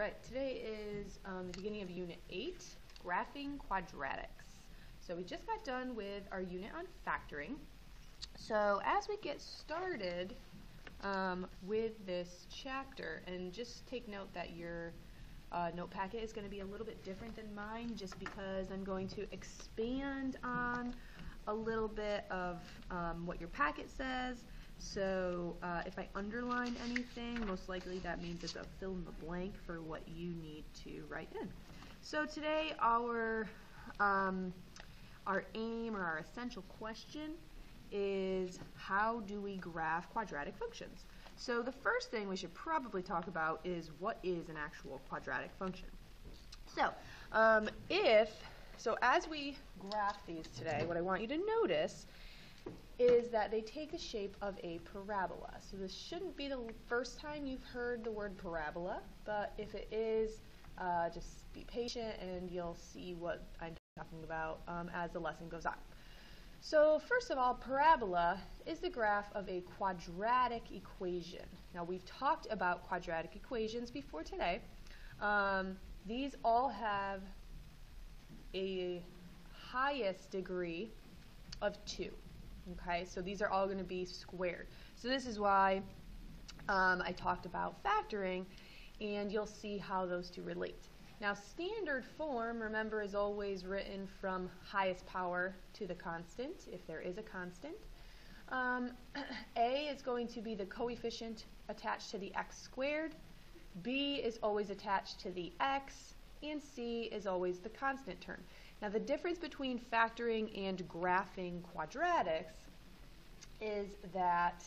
Alright, today is the beginning of Unit 8, Graphing Quadratics. So we just got done with our unit on factoring. So as we get started with this chapter, and just take note that your note packet is going to be a little bit different than mine, just because I'm going to expand on a little bit of what your packet says. So if I underline anything, most likely that means it's a fill in the blank for what you need to write in. So today our aim, or our essential question, is how do we graph quadratic functions? So the first thing we should probably talk about is what is an actual quadratic function. So as we graph these today, what I want you to notice is that they take the shape of a parabola. So this shouldn't be the first time you've heard the word parabola, but if it is, just be patient and you'll see what I'm talking about as the lesson goes on. So first of all, parabola is the graph of a quadratic equation. Now we've talked about quadratic equations before today. These all have a highest degree of 2. Okay, so these are all going to be squared. So this is why I talked about factoring, and you'll see how those two relate. Now standard form, remember, is always written from highest power to the constant, if there is a constant. A is going to be the coefficient attached to the x squared, B is always attached to the x, and C is always the constant term. Now the difference between factoring and graphing quadratics is that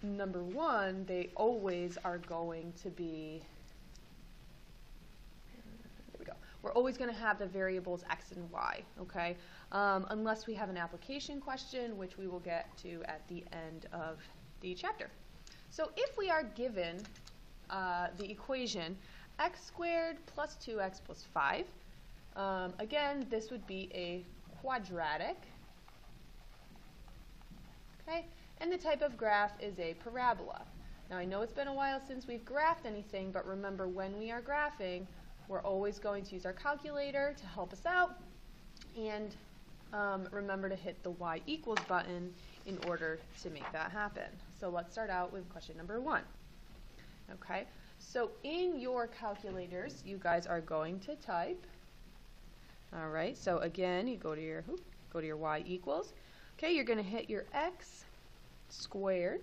number one, they always are going to be, there we go, we're always going to have the variables x and y, okay, unless we have an application question, which we will get to at the end of the chapter. So if we are given the equation x squared plus 2x plus 5. Again, this would be a quadratic. Okay, and the type of graph is a parabola. Now I know it's been a while since we've graphed anything, but remember, when we are graphing, we're always going to use our calculator to help us out, and remember to hit the y equals button in order to make that happen. So let's start out with question number 1. Okay. So in your calculators, you guys are going to type. All right. So again, you go to your y equals. Okay, you're going to hit your x squared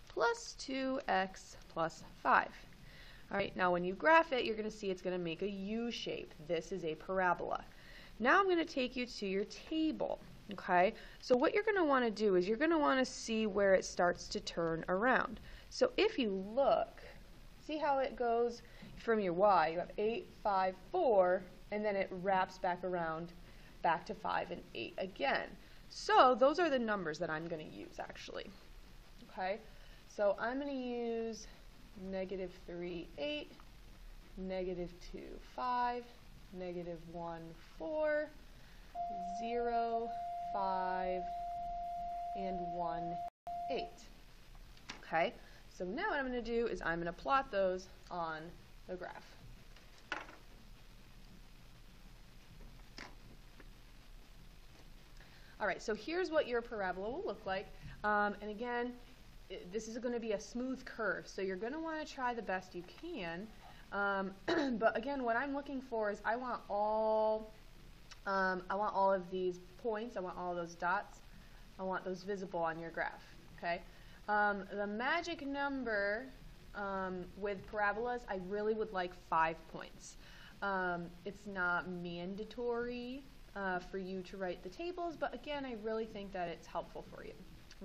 plus 2x plus 5. All right. Now when you graph it, you're going to see it's going to make a U shape. This is a parabola. Now I'm going to take you to your table. Okay. So what you're going to want to do is you're going to want to see where it starts to turn around. So if you look, see how it goes from your y. You have 8, 5, 4, and then it wraps back around back to 5 and 8 again. So those are the numbers that I'm going to use, actually. Okay, so I'm going to use -3, 8, -2, 5, -1, 4, 0, 5, and 1, 8. Okay. So now what I'm going to do is I'm going to plot those on the graph. All right, so here's what your parabola will look like. And again, this is going to be a smooth curve, so you're going to want to try the best you can. But again, what I'm looking for is I want all of these points, I want all those dots, I want those visible on your graph. Okay. The magic number with parabolas, I really would like 5 points. It's not mandatory for you to write the tables, but again, I really think that it's helpful for you.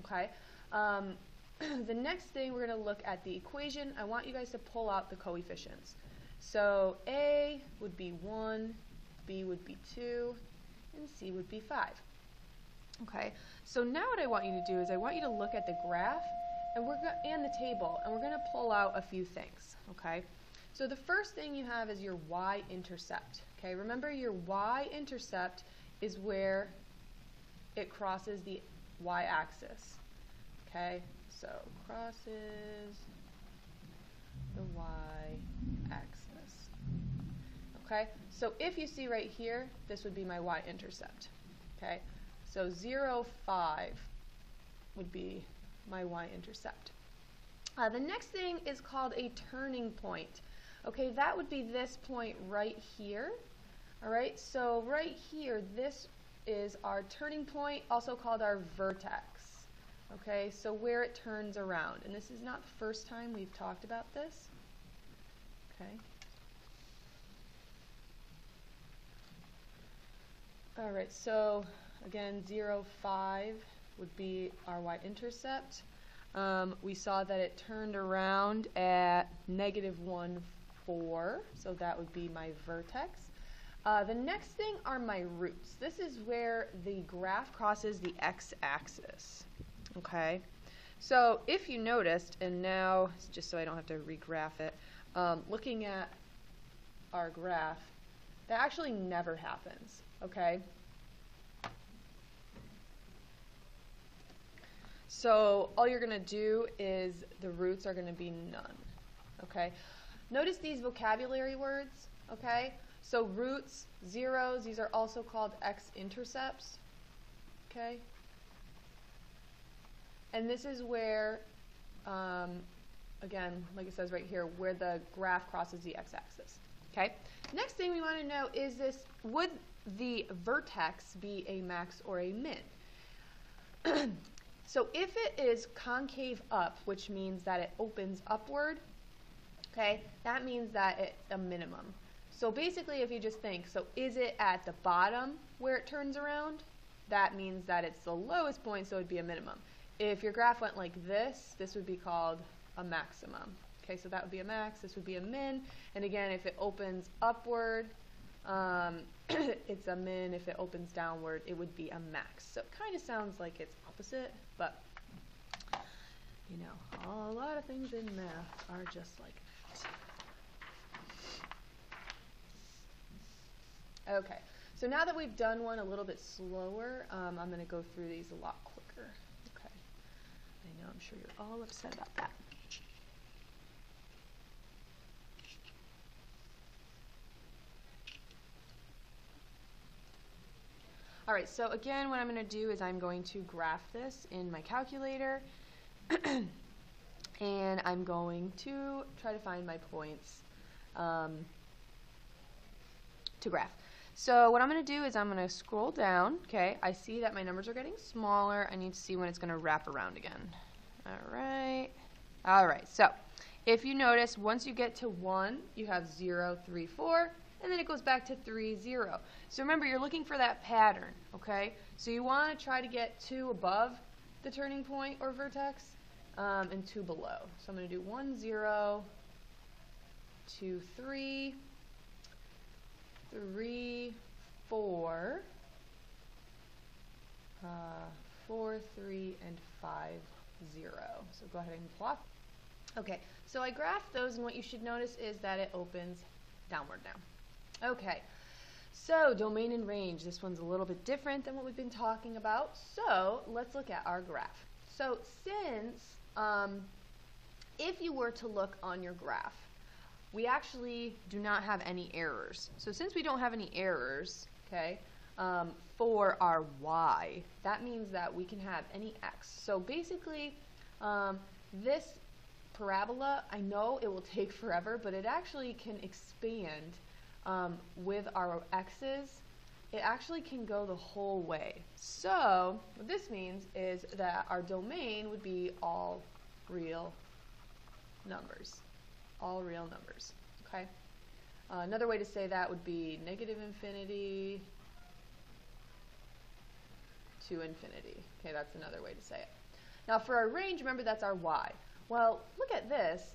Okay. The next thing, we're going to look at the equation. I want you guys to pull out the coefficients. So A would be 1, B would be 2, and C would be 5. Okay, so now what I want you to do is I want you to look at the graph and the table, and we're going to pull out a few things. Okay, so the first thing you have is your Y-intercept. Okay, remember your Y-intercept is where it crosses the y-axis. Okay, so crosses Okay, so if you see right here, this would be my y-intercept. Okay, so 0, 5 would be my y-intercept. The next thing is called a turning point. Okay, that would be this point right here. All right, so right here, this is our turning point, also called our vertex. Okay, so where it turns around. And this is not the first time we've talked about this. Okay. All right, so again, 0, 5 would be our y-intercept. We saw that it turned around at -1, 4, so that would be my vertex. The next thing are my roots. This is where the graph crosses the x-axis. Okay, so if you noticed, and now just so I don't have to regraph it, looking at our graph, that actually never happens. Okay, so all you're going to do is the roots are going to be none. Okay, notice these vocabulary words. Okay, so roots, zeros, these are also called X-intercepts. Okay, and this is where, again, like it says right here, where the graph crosses the x-axis. Okay. Next thing we want to know is this: would the vertex be a max or a min? So if it is concave up, which means that it opens upward, okay, that means that it's a minimum. So basically, if you just think, so is it at the bottom where it turns around? That means that it's the lowest point, so it would be a minimum. If your graph went like this, this would be called a maximum. Okay, so that would be a max, this would be a min. And again, if it opens upward, it's a min. If it opens downward, it would be a max. So it kind of sounds like it's opposite, but you know, a lot of things in math are just like that. Okay, so now that we've done one a little bit slower, I'm going to go through these a lot quicker. Okay, I know, I'm sure you're all upset about that. All right, so again, what I'm going to do is I'm going to graph this in my calculator, and I'm going to try to find my points to graph. So what I'm going to do is I'm going to scroll down. Okay, I see that my numbers are getting smaller. I need to see when it's going to wrap around again. All right, so if you notice, once you get to 1, you have 0, 3, 4. And then it goes back to 3, 0. So remember, you're looking for that pattern, okay? So you want to try to get 2 above the turning point or vertex and 2 below. So I'm going to do 1, 0, 2, 3, 3, 4, 4, 3, and 5, 0. So go ahead and plot. Okay, so I graphed those, and what you should notice is that it opens downward now. Okay, so domain and range. This one's a little bit different than what we've been talking about. So let's look at our graph. So since, if you were to look on your graph, we actually do not have any errors. So since we don't have any errors, okay, for our y, that means that we can have any x. So basically, this parabola, I know it will take forever, but it actually can expand with our x's. It actually can go the whole way. So what this means is that our domain would be all real numbers. All real numbers. Okay. Another way to say that would be negative infinity to infinity. Okay, that's another way to say it. Now for our range, remember that's our y. Well, look at this.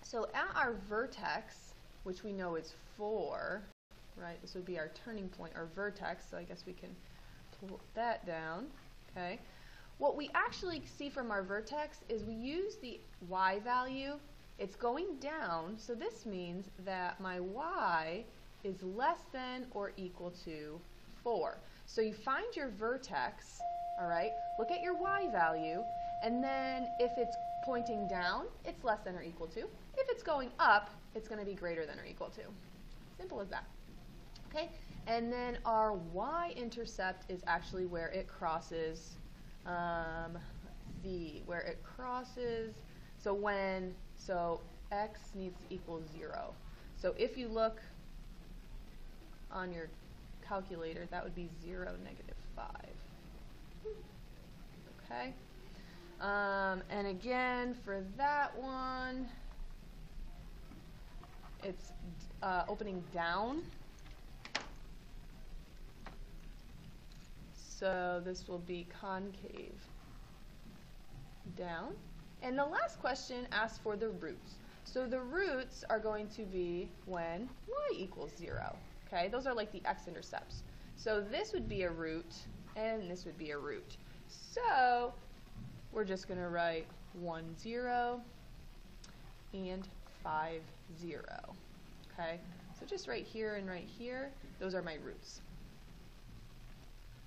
So at our vertex, which we know is 4, right? This would be our turning point, our vertex, so I guess we can pull that down, okay? What we actually see from our vertex is we use the y value. It's going down, so this means that my y is less than or equal to 4. So you find your vertex, all right? Look at your y value, and then if it's pointing down, it's less than or equal to. If it's going up, it's going to be greater than or equal to. Simple as that. Okay, and then our y-intercept is actually where it crosses, let's see, where it crosses, so x needs to equal 0. So if you look on your calculator, that would be 0, -5. Okay, and again, for that one, it's opening down. So this will be concave down. And the last question asks for the roots. So the roots are going to be when y equals 0. Okay, those are like the x-intercepts. So this would be a root, and this would be a root. So we're just going to write 1, 0, and 5, 0. Okay, so just right here and right here, those are my roots.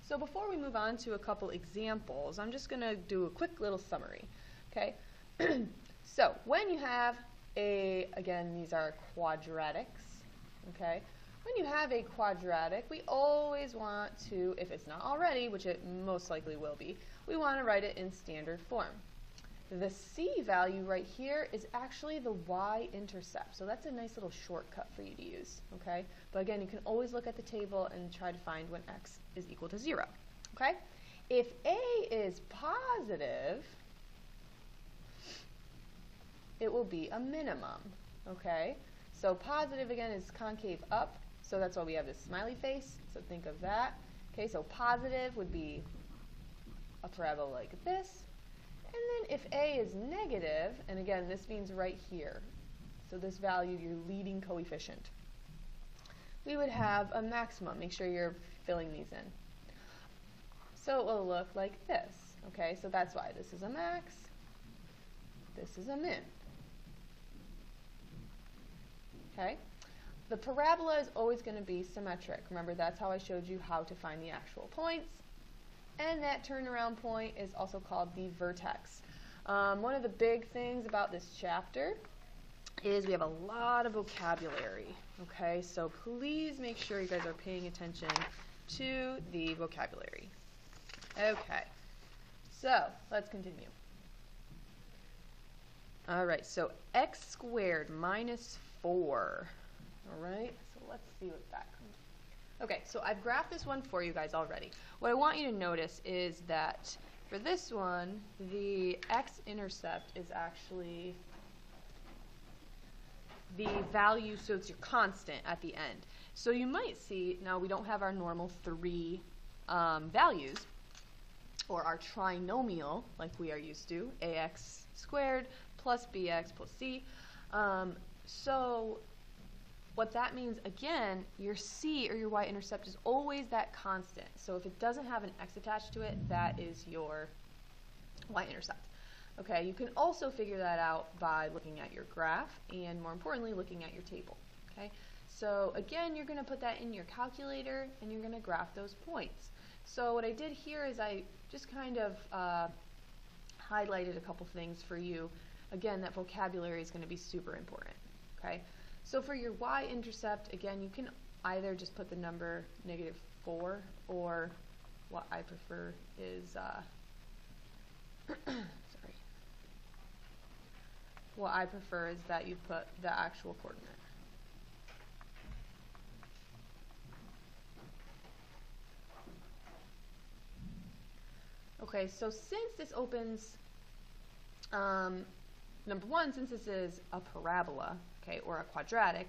So before we move on to a couple examples, I'm just going to do a quick little summary. Okay, so when you have again, these are quadratics. Okay, when you have a quadratic, we always want to, if it's not already, which it most likely will be, we want to write it in standard form. The c value right here is actually the y-intercept, so that's a nice little shortcut for you to use. Okay, but again, you can always look at the table and try to find when x is equal to 0. Okay, if a is positive, it will be a minimum. Okay, so positive again is concave up, so that's why we have this smiley face, so think of that. Okay, so positive would be a parabola like this. And then if a is negative, and again this means right here, so this value, your leading coefficient, we would have a maximum. Make sure you're filling these in. So it will look like this. Okay, so that's why this is a max, this is a min. Okay, the parabola is always going to be symmetric. Remember, that's how I showed you how to find the actual points. And that turnaround point is also called the vertex. One of the big things about this chapter is we have a lot of vocabulary. Okay, so please make sure you guys are paying attention to the vocabulary. Okay, so let's continue. All right, so x squared minus 4. All right, so let's see what that comes. Okay, so I've graphed this one for you guys already. What I want you to notice is that for this one, the x-intercept is actually the value, so it's your constant at the end. So you might see, now we don't have our normal 3 values, or our trinomial, like we are used to, ax squared plus bx plus c. So what that means, again, your c or your y-intercept is always that constant. So if it doesn't have an x attached to it, that is your y-intercept. Okay, you can also figure that out by looking at your graph and, more importantly, looking at your table. Okay, so again, you're going to put that in your calculator and you're going to graph those points. So what I did here is I just kind of highlighted a couple things for you. Again, that vocabulary is going to be super important. Okay, so for your y-intercept, again, you can either just put the number -4, or what I prefer is sorry. What I prefer is that you put the actual coordinate. Okay, so since this opens, number one, since this is a parabola, okay, or a quadratic,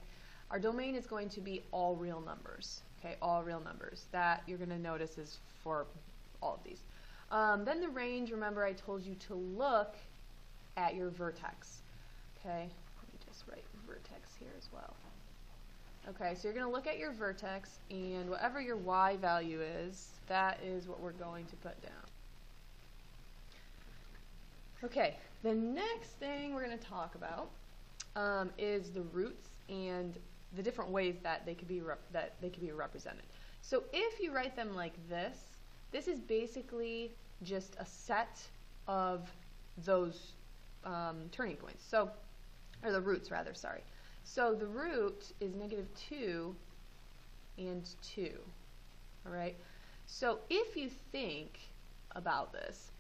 our domain is going to be all real numbers, okay, all real numbers. That you're going to notice is for all of these. Then the range, remember I told you to look at your vertex, okay. Let me just write vertex here as well. Okay, so you're going to look at your vertex, and whatever your y value is, that is what we're going to put down. Okay, the next thing we're going to talk about is the roots and the different ways that they could be represented. So if you write them like this, this is basically just a set of those turning points. So, or the roots rather, sorry. So the root is -2 and 2. All right. So if you think about this,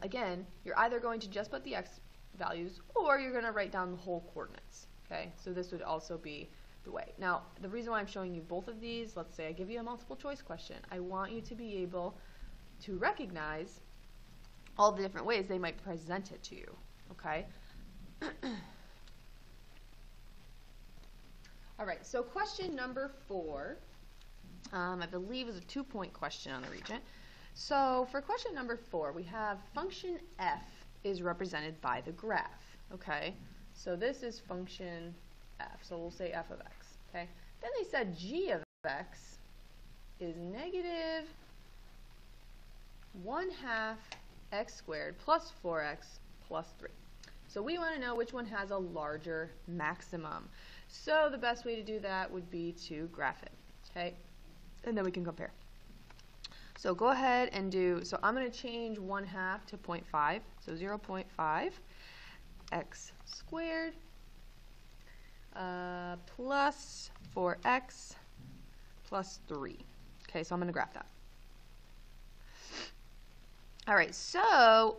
again, you're either going to just put the x values or you're going to write down the whole coordinates. Okay. So this would also be the way. Now, the reason why I'm showing you both of these, let's say I give you a multiple choice question. I want you to be able to recognize all the different ways they might present it to you. Okay. All right, so question number 4, I believe is a 2-point question on the Regent. So for question number 4, we have function f is represented by the graph. Okay, so this is function f, so we'll say f of x. Okay, then they said g of x is -1/2 x squared plus 4x plus 3. So we want to know which one has a larger maximum. So the best way to do that would be to graph it, okay? And then we can compare. So go ahead and do, so I'm going to change 1/2 to 0.5, so 0.5 x squared plus 4x plus 3. Okay, so I'm going to graph that. All right, so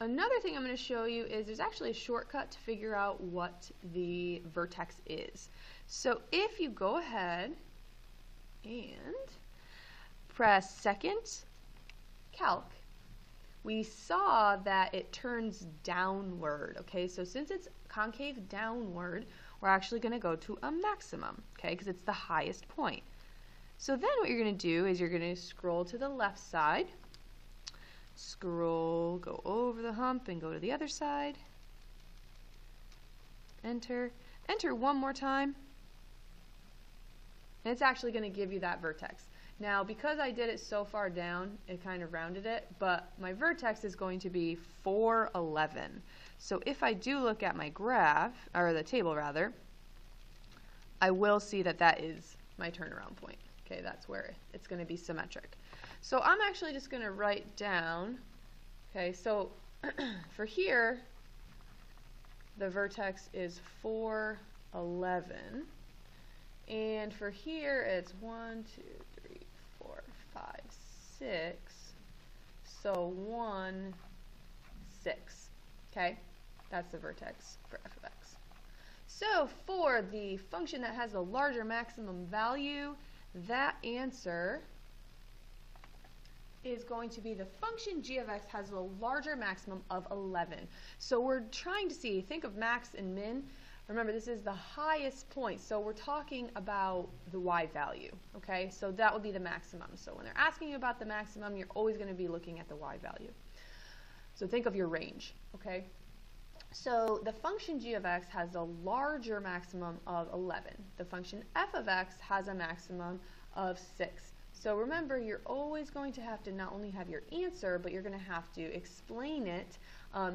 another thing I'm going to show you is there's actually a shortcut to figure out what the vertex is. So if you go ahead and press second calc, we saw that it turns downward. Okay, so since it's concave downward, we're actually going to go to a maximum, okay, because it's the highest point. So then what you're going to do is you're going to scroll to the left side. Scroll, go over the hump and go to the other side. Enter. Enter one more time. And it's actually going to give you that vertex. Now, because I did it so far down, it kind of rounded it, but my vertex is going to be 411. So if I do look at my graph, or the table rather, I will see that that is my turnaround point. Okay, that's where it's going to be symmetric. So I'm actually just going to write down, okay, so for here, the vertex is 411. And for here, it's 1, 2, 3, 4, 5, 6. So 1, 6. Okay, that's the vertex for f of x. So for the function that has a larger maximum value, that answer is going to be the function g of x has a larger maximum of 11. So we're trying to see, think of max and min. Remember, this is the highest point, so we're talking about the y value, okay? So that would be the maximum. So when they're asking you about the maximum, you're always going to be looking at the y value. So think of your range, okay? So the function g of x has a larger maximum of 11. The function f of x has a maximum of 6. So remember, you're always going to have to not only have your answer, but you're going to have to explain it.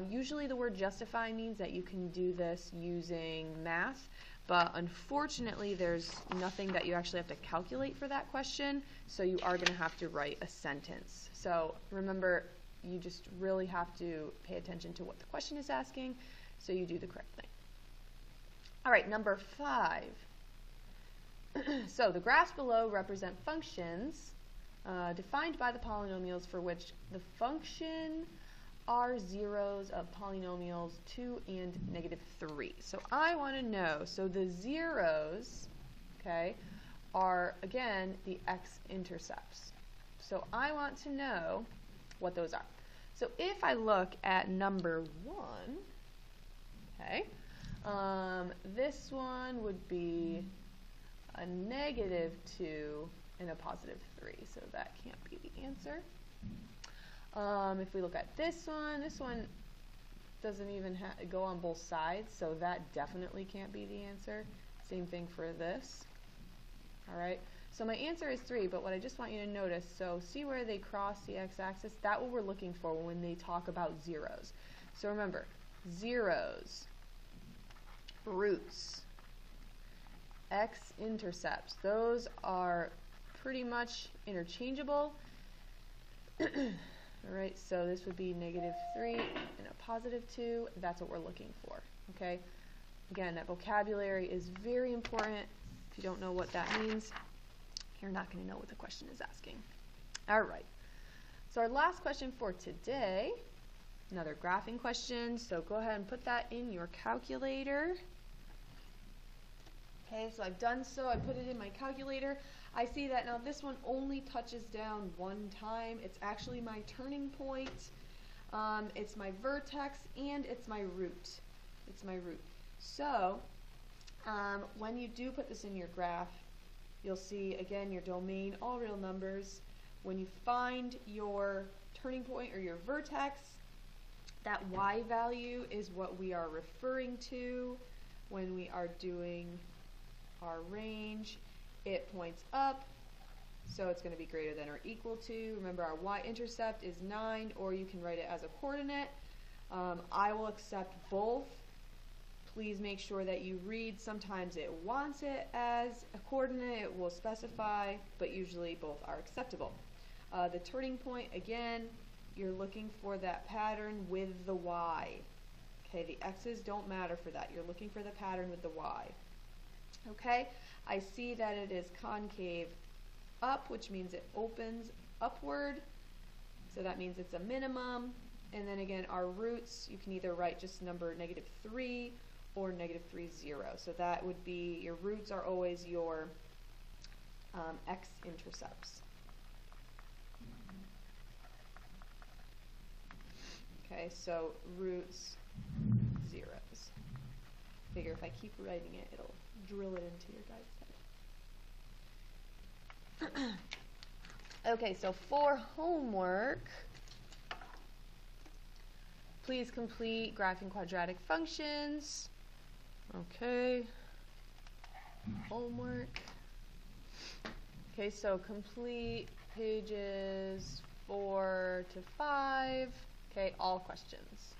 Usually the word justify means that you can do this using math, but unfortunately there's nothing that you actually have to calculate for that question, so you are going to have to write a sentence. So remember, you just really have to pay attention to what the question is asking, so you do the correct thing. All right, number 5. So the graphs below represent functions defined by the polynomials for which the function are zeros of polynomials 2 and -3. So I want to know, so the zeros, okay, are again the x-intercepts. So I want to know what those are. So if I look at number 1, okay, this one would be a -2 and a +3, so that can't be the answer. If we look at this one doesn't even go on both sides, so that definitely can't be the answer. Same thing for this. All right, so my answer is 3, but what I just want you to notice, so see where they cross the x-axis? That's what we're looking for when they talk about zeros. So remember, zeros, roots, x-intercepts, those are pretty much interchangeable. All right, so this would be -3 and a +2. That's what we're looking for, okay? Again, that vocabulary is very important. If you don't know what that means, you're not going to know what the question is asking. All right. So our last question for today, another graphing question. So go ahead and put that in your calculator. Okay, so I've done so. I put it in my calculator. I see that now this one only touches down one time. It's actually my turning point. It's my vertex, and it's my root. It's my root. So when you do put this in your graph, you'll see, again, your domain, all real numbers. When you find your turning point or your vertex, that y value is what we are referring to when we are doing our range. It points up, so it's going to be greater than or equal to. Remember, our y-intercept is 9, or you can write it as a coordinate. I will accept both. Please make sure that you read. Sometimes it wants it as a coordinate. It will specify, but usually both are acceptable. The turning point, again, you're looking for that pattern with the y. Okay, the x's don't matter for that. You're looking for the pattern with the y. Okay, I see that it is concave up, which means it opens upward. So that means it's a minimum. And then again, our roots, you can either write just number -3 or -3, 0. So that would be, your roots are always your X-intercepts. Okay, so roots, zeros. Figure if I keep writing it, it'll drill it into your guys' head. Okay, so for homework, please complete graphing quadratic functions. Okay, homework. Okay, so complete pages 4 to 5. Okay, all questions.